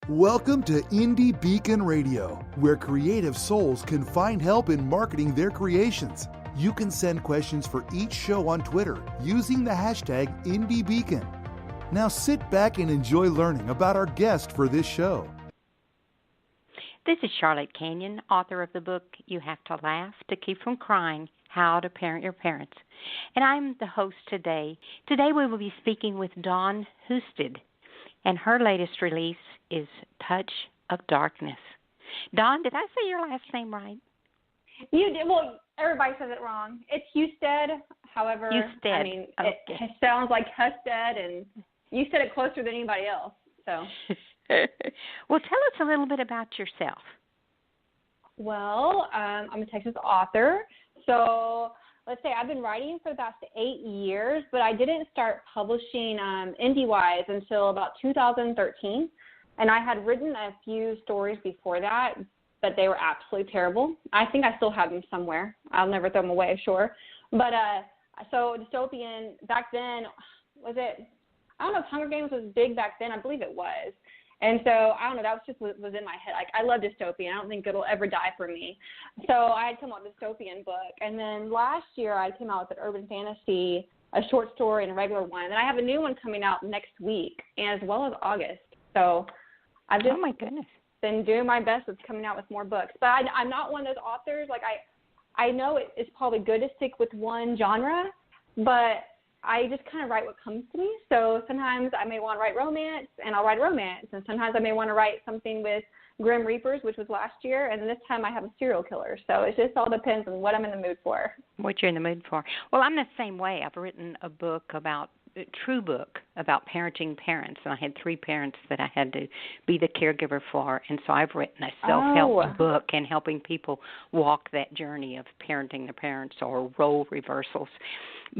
Welcome to Indie Beacon Radio, where creative souls can find help in marketing their creations. You can send questions for each show on Twitter using the hashtag IndieBeacon. Now sit back and enjoy learning about our guest for this show. This is Charlotte-Canion, author of the book You Have to Laugh to Keep from Crying, How to Parent Your Parents. And I'm the host today. Today we will be speaking with Dawn-husted, and her latest release is Touch of Darkness. Dawn, did I say your last name right? You did. Well, everybody says it wrong. It's Husted. However, Husted. I mean, okay. It sounds like Husted, and you said it closer than anybody else. So, well, tell us a little bit about yourself. Well, I'm a Texas author. So let's say I've been writing for the past 8 years, but I didn't start publishing indie-wise until about 2013. And I had written a few stories before that, but they were absolutely terrible. I think I still have them somewhere. I'll never throw them away, sure. But so dystopian, back then, was it, I don't know if Hunger Games was big back then. I believe it was. And so, I don't know, that was just what was in my head. Like, I love dystopian. I don't think it'll ever die for me. So I had come out with a dystopian book. And then last year I came out with an urban fantasy, a short story, and a regular one. And then I have a new one coming out next week, and as well as August. So I've just oh my goodness. been doing my best with coming out with more books. But I'm not one of those authors. Like, I know it's probably good to stick with one genre, but I just kind of write what comes to me. So sometimes I may want to write romance, and I'll write romance. And sometimes I may want to write something with Grim Reapers, which was last year. And then this time I have a serial killer. So it just all depends on what I'm in the mood for. What you're in the mood for. Well, I'm the same way. I've written a book about about parenting parents, and I had 3 parents that I had to be the caregiver for, and so I've written a self-help book and helping people walk that journey of parenting their parents or role reversals.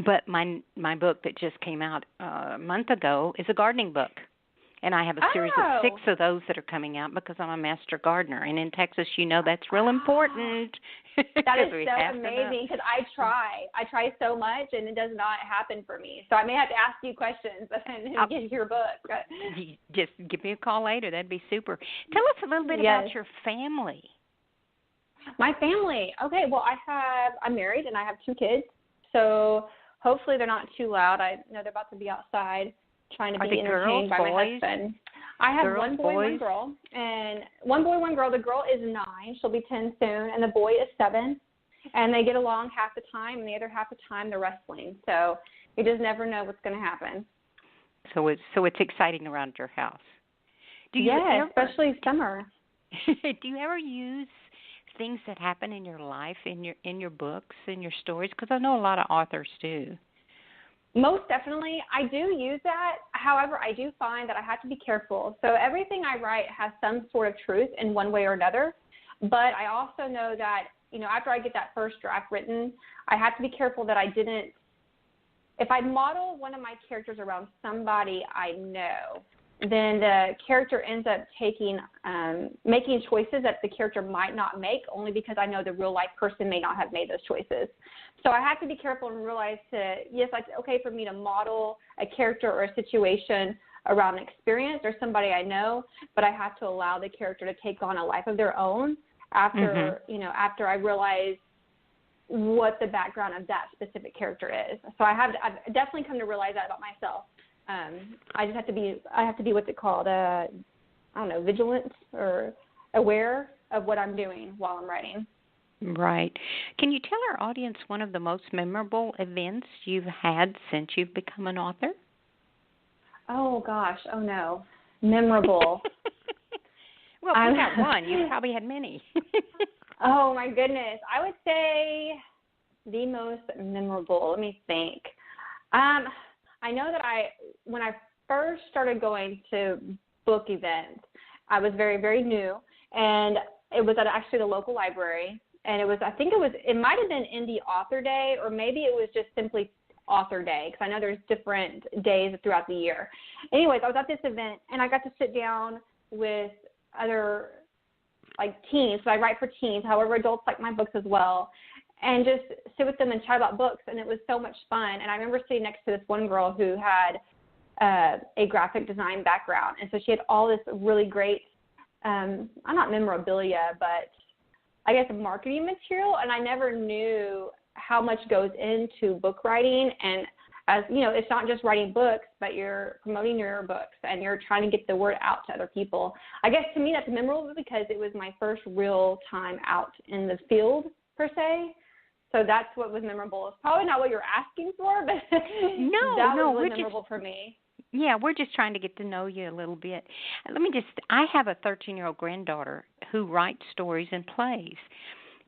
But my book that just came out a month ago is a gardening book, and I have a series of 6 of those that are coming out because I'm a master gardener, and in Texas, you know that's real important. That is so amazing because I try so much, and it does not happen for me. So I may have to ask you questions and get your book. Just give me a call later. That'd be super. Tell us a little bit about your family. My family. Okay, well, I'm married, and I have 2 kids. So hopefully they're not too loud. I know they're about to be outside trying to be entertained by my husband. I have 1 boy, 1 girl, and 1 boy, 1 girl. The girl is 9; she'll be 10 soon, and the boy is 7. And they get along half the time, and the other half the time they're wrestling. So you just never know what's going to happen. So it's exciting around your house. Especially summer. Do you ever use things that happen in your life in your books, in your stories? Because I know a lot of authors do. Most definitely. I do use that. However, I do find that I have to be careful. So everything I write has some sort of truth in one way or another. But I also know that, after I get that first draft written, I have to be careful that I didn't, if I model one of my characters around somebody I know, then the character ends up making choices that the character might not make only because I know the real life person may not have made those choices. So I have to be careful and realize it's okay for me to model a character or a situation around an experience or somebody I know, but I have to allow the character to take on a life of their own after I realize what the background of that specific character is. So I've definitely come to realize that about myself. I have to be what's it called? Vigilant or aware of what I'm doing while I'm writing. Right. Can you tell our audience one of the most memorable events you've had since you've become an author? Oh, gosh. Oh, no. Memorable. Well, if you got one, you probably had many. Oh, my goodness. I would say the most memorable. Let me think. I know that when I first started going to book events, I was very, very new, and it was at actually the local library, and it might have been Indie Author Day, or maybe it was just simply Author Day, because I know there's different days throughout the year. Anyways, I was at this event, and I got to sit down with other, teens, so I write for teens, however, adults like my books as well, and just sit with them and chat about books, and it was so much fun. And I remember sitting next to this one girl who had a graphic design background, and so she had all this really great not memorabilia, but I guess marketing material, and I never knew how much goes into book writing. And as you know, it's not just writing books, but you're promoting your books and you're trying to get the word out to other people. I guess to me that's memorable because it was my first real time out in the field per se. So that's what was memorable. It's probably not what you're asking for, but that was really memorable for me. Yeah, we're just trying to get to know you a little bit. I have a 13-year-old granddaughter who writes stories and plays.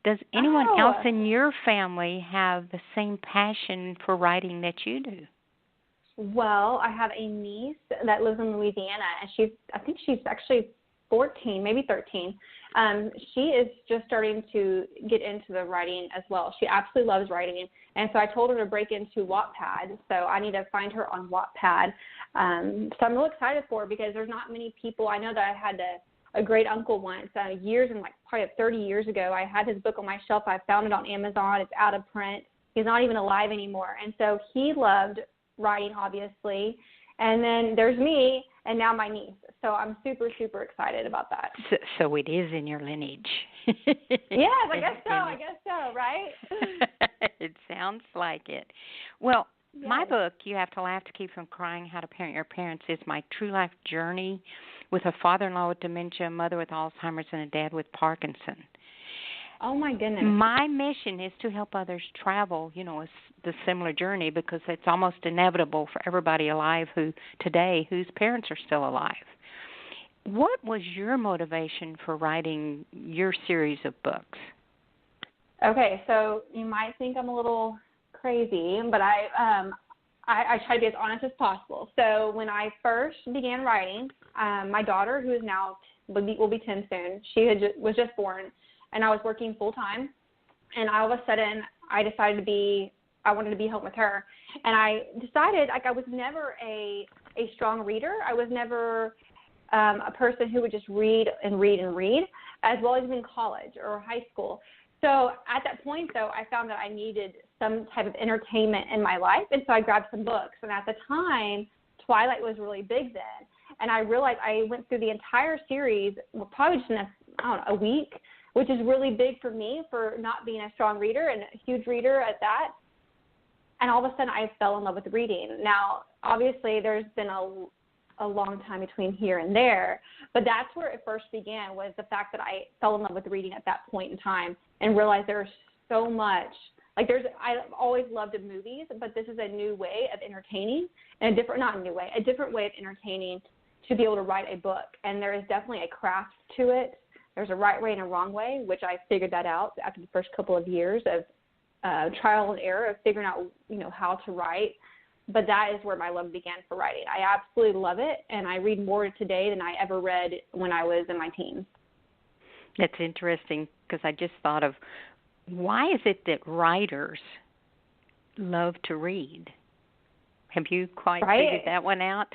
Does anyone else in your family have the same passion for writing that you do? Well, I have a niece that lives in Louisiana, and I think she's actually 14, maybe 13. She is just starting to get into the writing as well. She absolutely loves writing, and so I told her to break into Wattpad. So I need to find her on Wattpad. So I'm really excited for her because there's not many people. I know that I had a great uncle once, years and probably 30 years ago. I had his book on my shelf. I found it on Amazon. It's out of print. He's not even alive anymore, and so he loved writing, obviously. And then there's me, and now my niece. So I'm super, super excited about that. So it is in your lineage. Yes, I guess so, right? It sounds like it. Well, yes. My book, You Have to Laugh to Keep from Crying, How to Parent Your Parents, is my true life journey with a father-in-law with dementia, a mother with Alzheimer's, and a dad with Parkinson. Oh, my goodness. My mission is to help others travel, the similar journey because it's almost inevitable for everybody alive whose parents are still alive. What was your motivation for writing your series of books? Okay, so you might think I'm a little crazy, but I try to be as honest as possible. So when I first began writing, my daughter, who is now will be 10 soon, was just born, and I was working full time, and all of a sudden I decided I wanted to be home with her, and I decided I was never a strong reader. I was never a person who would just read and read and read, as well as in college or high school. So at that point, though, I found that I needed some type of entertainment in my life, and so I grabbed some books. And at the time, Twilight was really big then, and I realized I went through the entire series, probably just in a week, which is really big for me for not being a strong reader and a huge reader at that. And all of a sudden, I fell in love with reading. Now, obviously, there's been a long time between here and there, but that's where it first began, was the fact that I fell in love with reading at that point in time and realized there's so much. I've always loved movies, but this is a new way of entertaining, and a different way of entertaining to be able to write a book. And there is definitely a craft to it. There's a right way and a wrong way, which I figured that out after the first couple of years of trial and error of figuring out, how to write. But that is where my love began for writing. I absolutely love it, and I read more today than I ever read when I was in my teens. That's interesting because I just thought of, why is it that writers love to read? Have you quite figured that one out?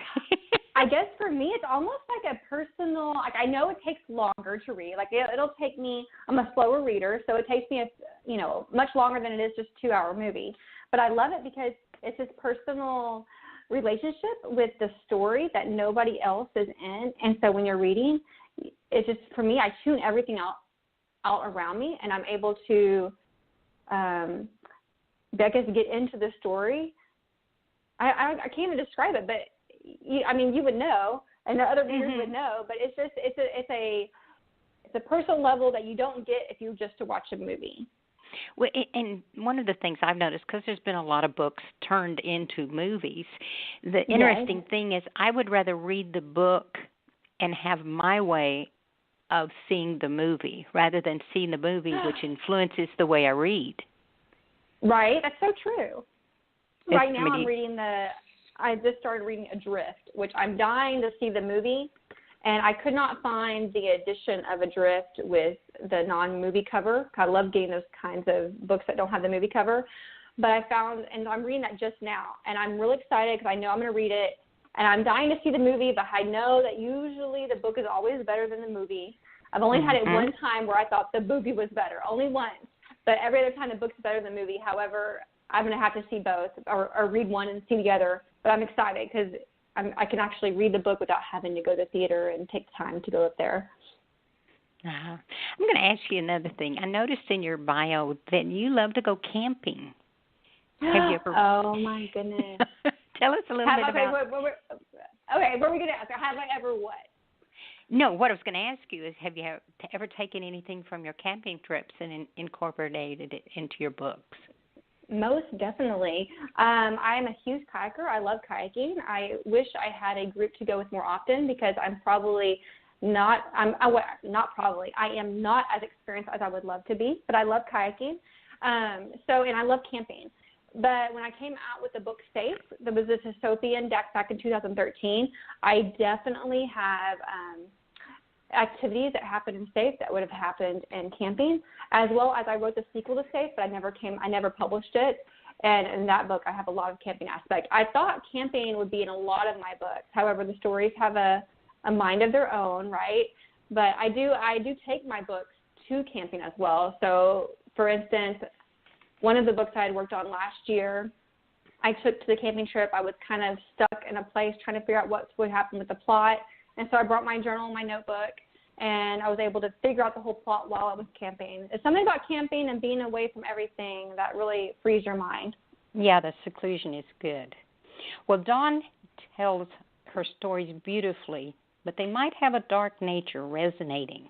I guess for me, it's almost like a personal, I know it takes longer to read. It'll take me, I'm a slower reader, so it takes me, much longer than it is just a 2-hour movie. But I love it because it's this personal relationship with the story that nobody else is in. And so when you're reading, it's just, for me, I tune everything out around me, and I'm able to, get into the story. I can't even describe it, but you would know, and the other readers would know, but it's a personal level that you don't get if you just to watch a movie. Well, and one of the things I've noticed, because there's been a lot of books turned into movies, the interesting thing is I would rather read the book and have my way of seeing the movie rather than seeing the movie, which influences the way I read. Right, that's so true. Right now I just started reading Adrift, which I'm dying to see the movie, and I could not find the edition of Adrift with the non-movie cover. I love getting those kinds of books that don't have the movie cover. But I found, and I'm reading that just now, and I'm really excited because I know I'm going to read it, and I'm dying to see the movie, but I know that usually the book is always better than the movie. I've only had it one time where I thought the movie was better, only once. But every other time the book's better than the movie. However, I'm going to have to see both or read one and see the other. But I'm excited because I can actually read the book without having to go to the theater and take time to go up there. I'm going to ask you another thing. I noticed in your bio that you love to go camping. Have you ever? Oh, my goodness. Tell us a little bit about. Okay, what are we going to ask? Have I ever what? No, what I was going to ask you is, have you ever taken anything from your camping trips and incorporated it into your books? Most definitely. I am a huge kayaker. I love kayaking. I wish I had a group to go with more often because I am not as experienced as I would love to be, but I love kayaking. And I love camping. But when I came out with the book Safe, there was this dystopian deck back in 2013. I definitely have activities that happened in Safe that would have happened in camping, as well as I wrote the sequel to Safe, but I never published it. And in that book, I have a lot of camping aspect. I thought camping would be in a lot of my books. However, the stories have a mind of their own, right? But I do take my books to camping as well. So, for instance, one of the books I had worked on last year, I took to the camping trip. I was kind of stuck in a place trying to figure out what would happen with the plot. And so I brought my journal and my notebook, and I was able to figure out the whole plot while I was camping. It's something about camping and being away from everything that really frees your mind. Yeah, the seclusion is good. Well, Dawn tells her stories beautifully, but they might have a dark nature resonating.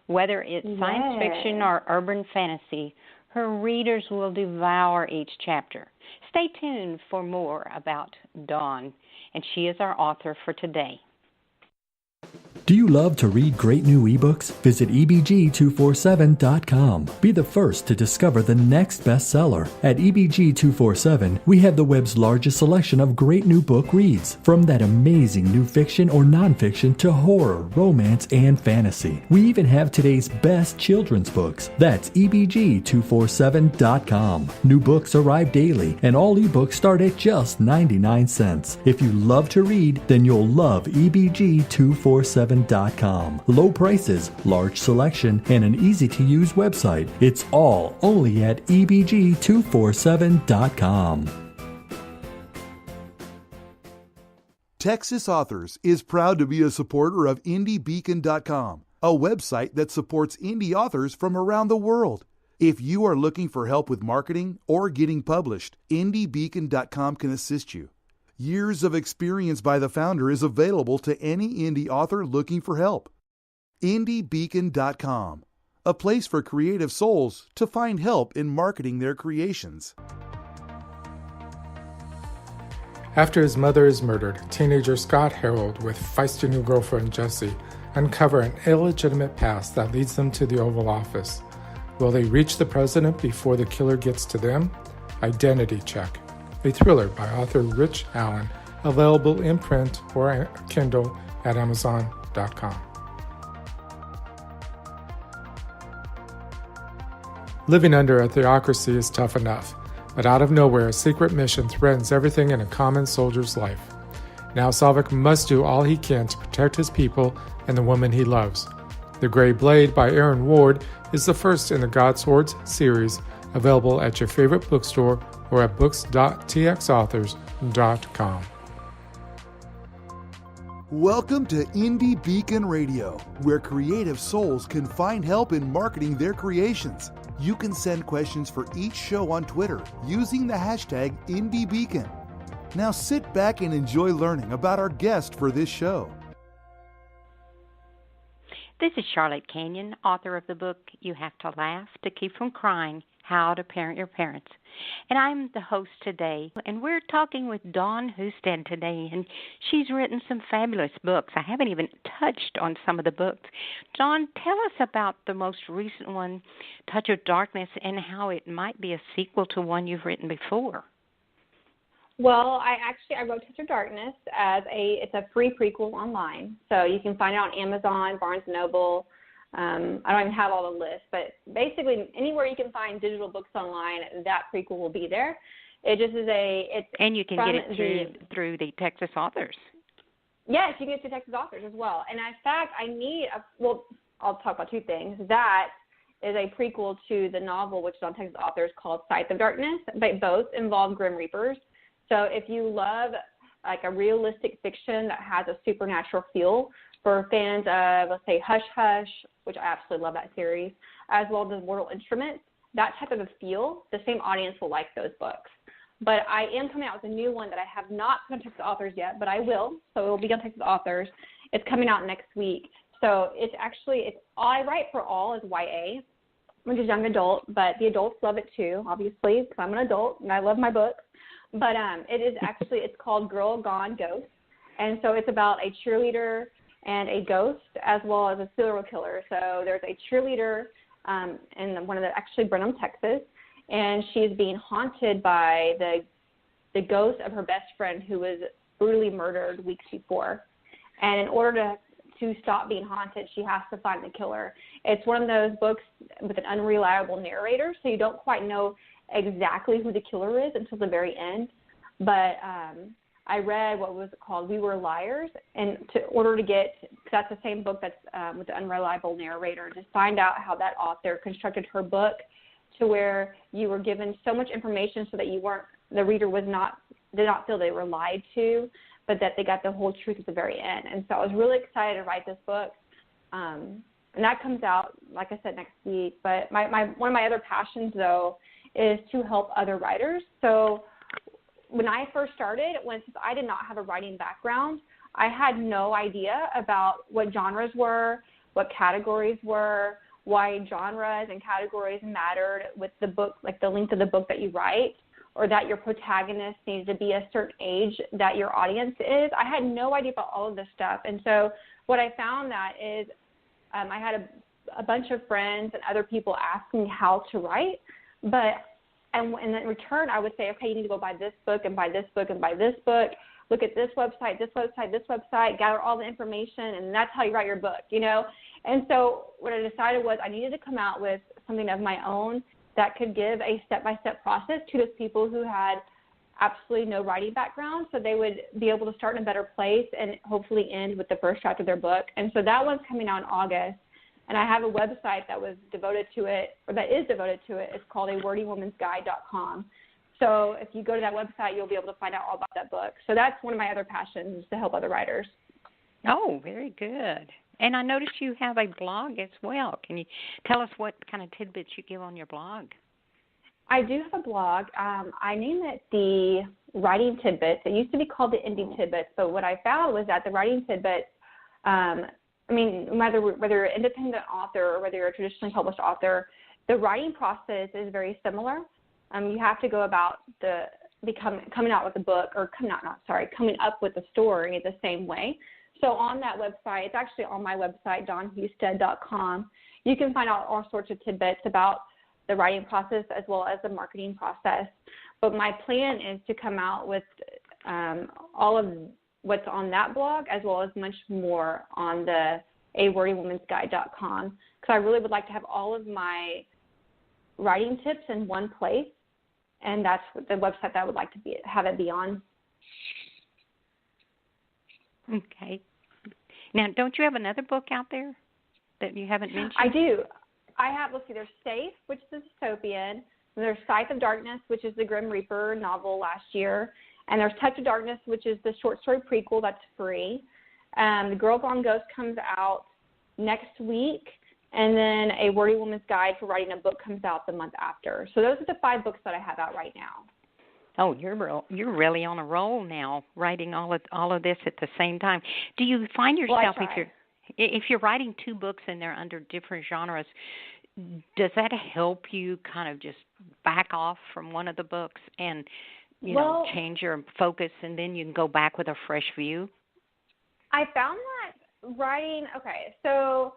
Whether it's science fiction or urban fantasy, her readers will devour each chapter. Stay tuned for more about Dawn, and she is our author for today. Do you love to read great new ebooks? Visit ebg247.com. Be the first to discover the next bestseller. At ebg247, we have the web's largest selection of great new book reads, from that amazing new fiction or nonfiction to horror, romance, and fantasy. We even have today's best children's books. That's ebg247.com. New books arrive daily, and all ebooks start at just 99 cents. If you love to read, then you'll love ebg247.com. Low prices, large selection, and an easy-to-use website. It's all only at ebg247.com. Texas Authors is proud to be a supporter of IndieBeacon.com, a website that supports indie authors from around the world. If you are looking for help with marketing or getting published, IndieBeacon.com can assist you. Years of experience by the founder is available to any indie author looking for help. IndieBeacon.com, a place for creative souls to find help in marketing their creations. After his mother is murdered, teenager Scott Harold with feisty new girlfriend Jessie uncover an illegitimate past that leads them to the Oval Office. Will they reach the president before the killer gets to them? Identity Check, a thriller by author Rich Allen, available in print or Kindle at Amazon.com. Living under a theocracy is tough enough, but out of nowhere, a secret mission threatens everything in a common soldier's life. Now Savik must do all he can to protect his people and the woman he loves. The Gray Blade by Aaron Ward is the first in the God Swords series, available at your favorite bookstore or at books.txauthors.com. Welcome to Indie Beacon Radio, where creative souls can find help in marketing their creations. You can send questions for each show on Twitter using the hashtag IndieBeacon. Now sit back and enjoy learning about our guest for this show. This is Charlotte-Canion, author of the book You Have to Laugh to Keep from Crying, How to Parent Your Parents. And I'm the host today, and we're talking with dawn-husted today, and she's written some fabulous books. I haven't even touched on some of the books. Dawn, tell us about the most recent one, Touch of Darkness, and how it might be a sequel to one you've written before. Well, I wrote Touch of Darkness it's a free prequel online. So you can find it on Amazon, Barnes & Noble. I don't even have all the lists, but basically anywhere you can find digital books online, that prequel will be there. It just is and you can get it through the Texas Authors. Yes, you can get it through Texas Authors as well. And in fact, I'll talk about two things. That is a prequel to the novel, which is on Texas Authors, called Sight of Darkness. They both involve Grim Reapers. So if you love like a realistic fiction that has a supernatural feel, for fans of, let's say, Hush Hush, which I absolutely love that series, as well as Mortal Instruments, that type of a feel, the same audience will like those books. But I am coming out with a new one that I have not put on Texas Authors yet, but I will. So it will be on Texas Authors. It's coming out next week. So it's all I write for all is YA, which is young adult, but the adults love it too, obviously, because I'm an adult and I love my books. But it's called Girl Gone Ghost. And so it's about a cheerleader and a ghost as well as a serial killer. So there's a cheerleader in Brenham, Texas, and she's being haunted by the ghost of her best friend who was brutally murdered weeks before. And in order to stop being haunted, she has to find the killer. It's one of those books with an unreliable narrator, so you don't quite know exactly who the killer is until the very end. But I read what was called We Were Liars, and that's the same book that's with the unreliable narrator, to find out how that author constructed her book to where you were given so much information so that the reader did not feel they were lied to, but that they got the whole truth at the very end. And so I was really excited to write this book. And that comes out, like I said, next week. But one of my other passions, though, is to help other writers. So when I first started, since I did not have a writing background, I had no idea about what genres were, what categories were, why genres and categories mattered with the book, like the length of the book that you write, or that your protagonist needs to be a certain age that your audience is. I had no idea about all of this stuff. And so what I found that is I had a bunch of friends and other people ask me how to write, and in return I would say, okay, you need to go buy this book and buy this book and buy this book, look at this website, gather all the information, and that's how you write your book, you know? And so what I decided was I needed to come out with something of my own that could give a step-by-step process to those people who had absolutely no writing background, so they would be able to start in a better place and hopefully end with the first draft of their book. And so that one's coming out in August, and I have a website that was devoted to it, or that is devoted to it. It's called awordywomensguide.com. So if you go to that website, you'll be able to find out all about that book. So that's one of my other passions, is to help other writers. Oh, very good. And I noticed you have a blog as well. Can you tell us what kind of tidbits you give on your blog? I do have a blog. I named it the Writing Tidbits. It used to be called the Indie Tidbits, but what I found was that the Writing Tidbits, whether you're an independent author or whether you're a traditionally published author, the writing process is very similar. You have to go about coming out with a book, or coming up with a story the same way. So on that website, it's actually on my website, dawn-husted.com, you can find out all sorts of tidbits about the writing process as well as the marketing process. But my plan is to come out with all of what's on that blog as well as much more on the awordywomensguide.com, because I really would like to have all of my writing tips in one place, and that's the website that I would like to have it be on. Okay. Now, don't you have another book out there that you haven't mentioned? I do. I have, there's Safe, which is a dystopian, and there's Scythe of Darkness, which is the Grim Reaper novel last year, and there's Touch of Darkness, which is the short story prequel that's free. The Girl Gone Ghost comes out next week, and then A Wordy Woman's Guide for Writing a Book comes out the month after. So those are the 5 books that I have out right now. Oh, you're really on a roll now, writing all of this at the same time. Do you find yourself, if you're writing 2 books and they're under different genres, does that help you kind of just back off from one of the books and change your focus, and then you can go back with a fresh view? I found that writing, so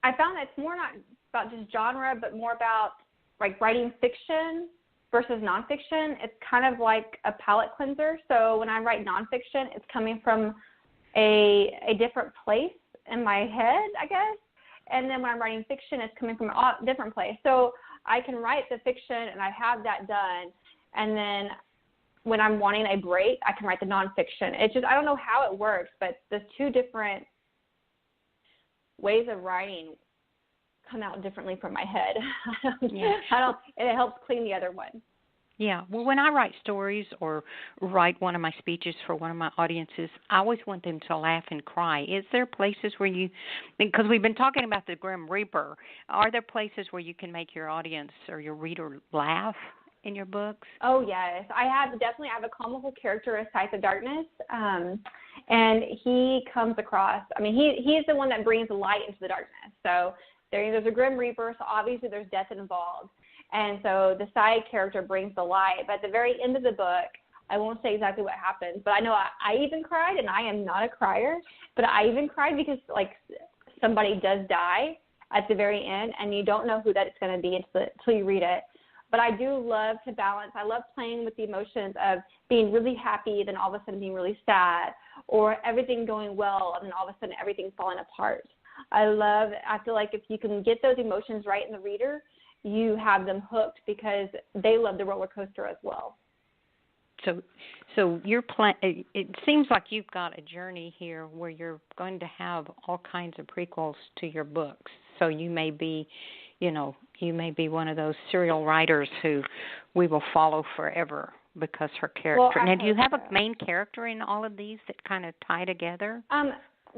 I found that it's more not about just genre, but more about like writing fiction versus nonfiction. It's kind of like a palate cleanser. So when I write nonfiction, it's coming from a different place in my head, I guess. And then when I'm writing fiction, it's coming from a different place. So I can write the fiction and I have that done. And then when I'm wanting a break, I can write the nonfiction. It's just, I don't know how it works, but the 2 different ways of writing come out differently from my head. It helps clean the other one. Yeah. Well, when I write stories or write one of my speeches for one of my audiences, I always want them to laugh and cry. Is there places where you, because we've been talking about the Grim Reaper, are there places where you can make your audience or your reader laugh in your books? Oh, yes. I have a comical character as Sight of Darkness, and he comes across, he's the one that brings the light into the darkness. So there's a Grim Reaper, so obviously there's death involved. And so the side character brings the light. But at the very end of the book, I won't say exactly what happens, but I know I even cried, and I am not a crier, but I even cried because, somebody does die at the very end, and you don't know who that it's going to be until you read it. But I do love to balance. I love playing with the emotions of being really happy, then all of a sudden being really sad, or everything going well, and then all of a sudden everything falling apart. I feel like if you can get those emotions right in the reader, you have them hooked because they love the roller coaster as well. So your plan. It seems like you've got a journey here where you're going to have all kinds of prequels to your books. So you may be one of those serial writers who we will follow forever because her character. Well, now, do you have a main character in all of these that kind of tie together?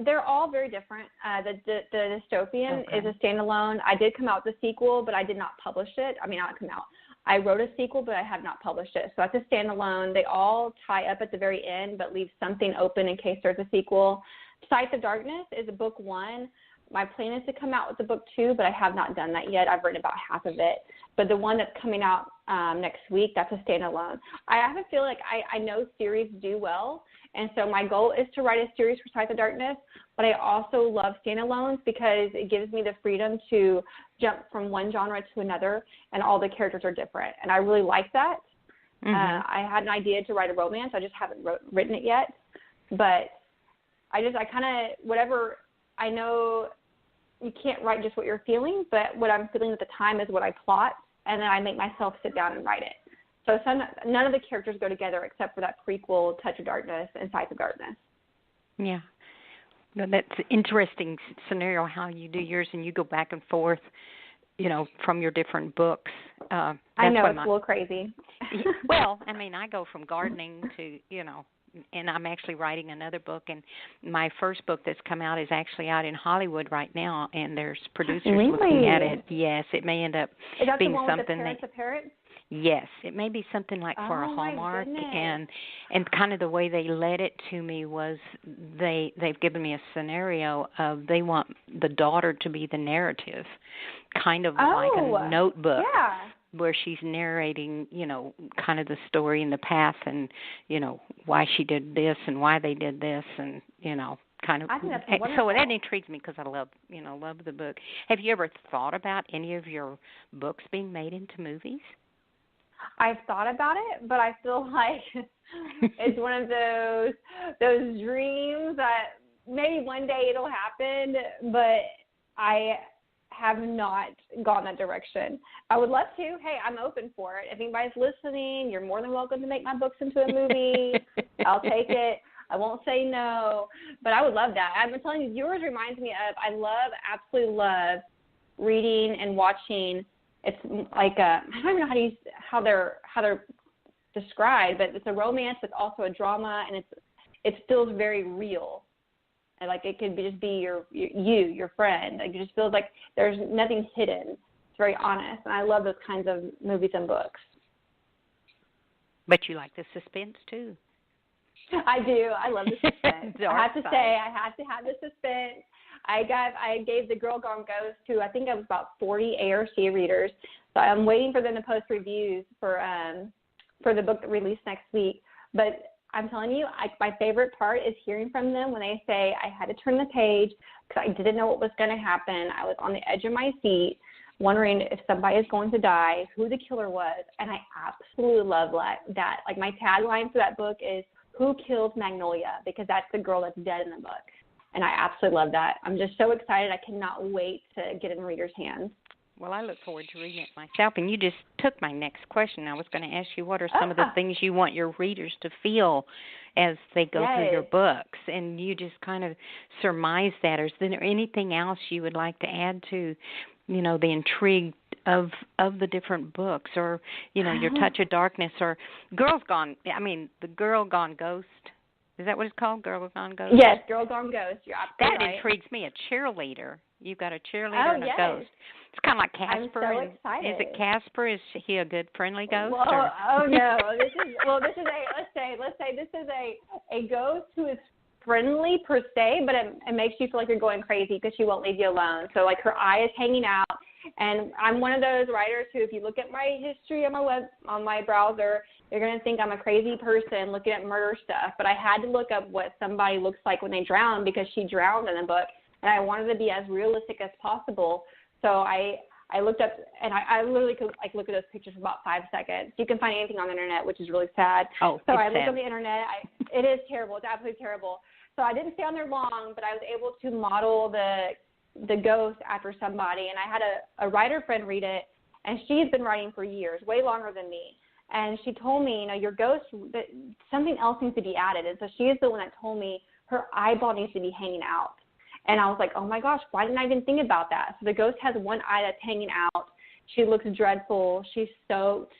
They're all very different. The dystopian is a standalone. I did come out with a sequel, but I did not publish it. Not come out. I wrote a sequel, but I have not published it. So that's a standalone. They all tie up at the very end, but leave something open in case there's a sequel. Sight of Darkness is a book 1. My plan is to come out with the book 2, but I have not done that yet. I've written about half of it. But the one that's coming out next week, that's a standalone. I have a feel like I know series do well, and so my goal is to write a series for Sight of Darkness, but I also love standalones because it gives me the freedom to jump from one genre to another, and all the characters are different, and I really like that. Mm-hmm. I had an idea to write a romance. I just haven't written it yet, but I whatever, I know you can't write just what you're feeling, but what I'm feeling at the time is what I plot, and then I make myself sit down and write it. So none of the characters go together except for that prequel, Touch of Darkness and Sight of Darkness. Yeah. No, that's an interesting scenario how you do yours, and you go back and forth, from your different books. I know, it's a little crazy. Well, I go from gardening to, and I'm actually writing another book, and my first book that's come out is actually out in Hollywood right now, and there's producers looking at it. Yes, it may end up being something with the parents? Yes, it may be something like for a Hallmark, and kind of the way they led it to me was they've given me a scenario of they want the daughter to be the narrative, kind of like a notebook. Yeah. Where she's narrating, kind of the story in the past and, why she did this and why they did this and, kind of. I think that's wonderful. So that intrigues me because I love the book. Have you ever thought about any of your books being made into movies? I've thought about it, but I feel like it's one of those dreams that maybe one day it'll happen, but I have not gone that direction. I would love to. Hey, I'm open for it. If anybody's listening, you're more than welcome to make my books into a movie. I'll take it. I won't say no, but I would love that. I've been telling you, yours reminds me of, absolutely love reading and watching. It's like I don't even know how they're described, but it's a romance. It's also a drama, and it feels very real. And like it could just be your friend. Like it just feels like there's nothing hidden. It's very honest, and I love those kinds of movies and books. But you like the suspense too. I do. I love the suspense. I have to say, I had to have the suspense. I gave The Girl Gone Ghost to, I think it was about 40 ARC readers. So I'm waiting for them to post reviews for the book that released next week. But I'm telling you, my favorite part is hearing from them when they say, I had to turn the page because I didn't know what was going to happen. I was on the edge of my seat, wondering if somebody is going to die, who the killer was. And I absolutely love that. Like my tagline for that book is, who killed Magnolia? Because that's the girl that's dead in the book. And I absolutely love that. I'm just so excited. I cannot wait to get it in readers' hands. Well, I look forward to reading it myself. And you just took my next question. I was going to ask you, what are some of the things you want your readers to feel as they go through your books? And you just kind of surmise that. Or is there anything else you would like to add to, the intrigue of the different books, or Your Touch of Darkness, or The Girl Gone Ghost. Is that what it's called? Girl Gone Ghost? Yes, Girl Gone Ghost. You're absolutely that right. intrigues me. A cheerleader. You've got a cheerleader and a ghost. It's kind of like Casper. I'm so excited. Is it Casper? Is he a good, friendly ghost? Well, oh no. Let's say this is a ghost who is friendly per se, but it makes you feel like you're going crazy because she won't leave you alone. So like her eye is hanging out, and I'm one of those writers who, if you look at my history on my browser, you're going to think I'm a crazy person looking at murder stuff. But I had to look up what somebody looks like when they drown, because she drowned in the book, and I wanted to be as realistic as possible. So I looked up, and I literally could look at those pictures for about 5 seconds. You can find anything on the internet, which is really sad. Oh, so I looked on the internet. It is terrible. It's absolutely terrible. So I didn't stay on there long, but I was able to model the ghost after somebody. And I had a writer friend read it, and she's been writing for years, way longer than me. And she told me, your ghost, something else needs to be added. And so she is the one that told me her eyeball needs to be hanging out. And I was like, oh my gosh, why didn't I even think about that? So the ghost has one eye that's hanging out. She looks dreadful. She's soaked.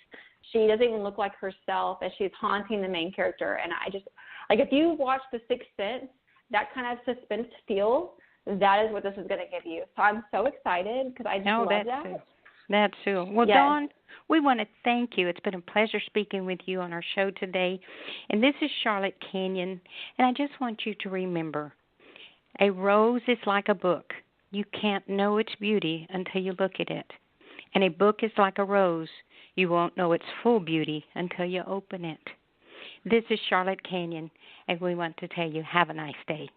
She doesn't even look like herself, as she's haunting the main character. And I just, if you watch The Sixth Sense, that kind of suspense feel, that is what this is going to give you. So I'm so excited because I just love that. That's true. Well, yes. Dawn, we want to thank you. It's been a pleasure speaking with you on our show today. And this is Charlotte-Canion, and I just want you to remember, a rose is like a book. You can't know its beauty until you look at it. And a book is like a rose. You won't know its full beauty until you open it. This is Charlotte-Canion, and we want to tell you, have a nice day.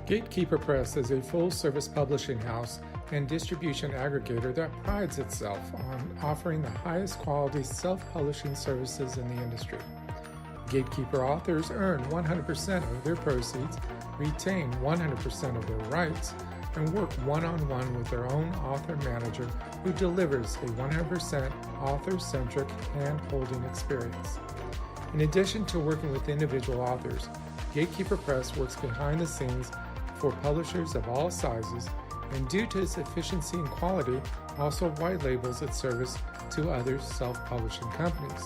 Gatekeeper Press is a full-service publishing house and distribution aggregator that prides itself on offering the highest quality self-publishing services in the industry. Gatekeeper authors earn 100% of their proceeds, retain 100% of their rights, and work one-on-one with their own author manager who delivers a 100% author-centric hand-holding experience. In addition to working with individual authors, Gatekeeper Press works behind the scenes for publishers of all sizes, and due to its efficiency and quality, also white labels its service to other self-publishing companies.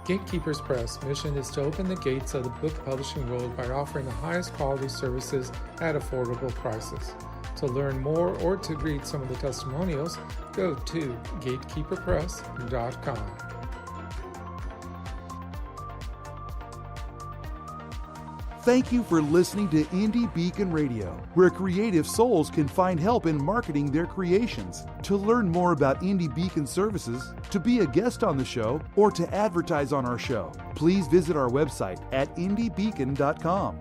Gatekeepers Press' mission is to open the gates of the book publishing world by offering the highest quality services at affordable prices. To learn more or to read some of the testimonials, go to gatekeeperpress.com. Thank you for listening to Indie Beacon Radio, where creative souls can find help in marketing their creations. To learn more about Indie Beacon services, to be a guest on the show, or to advertise on our show, please visit our website at indiebeacon.com.